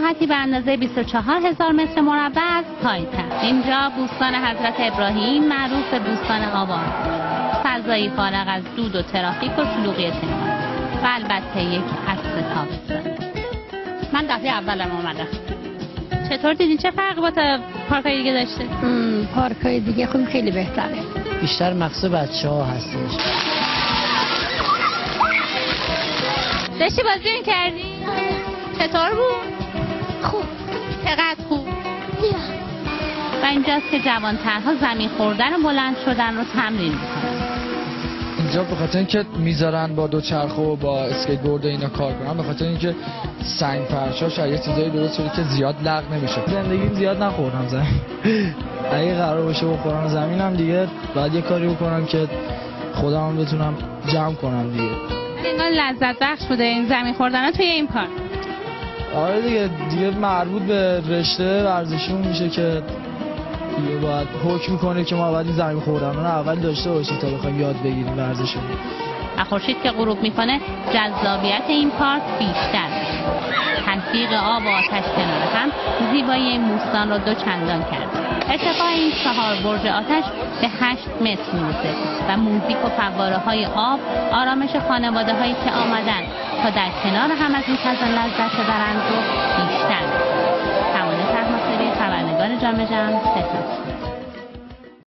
مساحتی به اندازه 24,000 متر مربع از پایتخت. اینجا بوستان حضرت ابراهیم معروف به بوستان آبان، فضایی فارغ از دود و ترافیک و شلوغی تهران و البته یک عطر تابستانی. من دفعه اولم اومدم. چطور دیدین؟ چه فرقی با پارک‌های دیگه داشته؟ پارک‌های دیگه خیلی بهتره. بیشتر مقصود بچه‌ها هستش. داشتی بازی می‌کردی؟ چطور بود؟ خوب. چقدر خوب؟ و اینجاست که جوانترها زمین خوردن و بلند شدن رو تمرین می‌کنن. اینجا به خاطر اینکه میذارن با دوچرخه و با اسکیت بورد اینا کار کنن، به خاطر اینکه سنگ فرشاش یه چیزایی درست شده که زیاد لغ نمیشه. زندگیم زیاد نخوردم زمین. اگه قرار باشه بخورم زمینم دیگه باید یه کاری بکنم که خودم بتونم جمع کنم دیگه. انگار لذت بخش بوده این زمین خوردن توی این پارک. آره دیگه مربوط به رشته ورزشیمون میشه که دیگه باید حکم میکنه که ما باید این زمین خوردن رو اول داشته باشیم تا بخوایم یاد بگیریم ورزشمون. و خورشید که غروب میکنه جذابیت این پارک بیشتر میشه. تلفیق آب و آتش کنار هم زیبایی این بوستان رو دو چندان کرده. ارتفاع این 4 برج آتش به 8 متر میرسه و موزیک و فواره های آب آرامش خانواده هایی که آمدن تا در کنار هم از این فضا لذت ببرند رو بیشتر. همانه طهماسبی، خبرنگار جامعه تهران.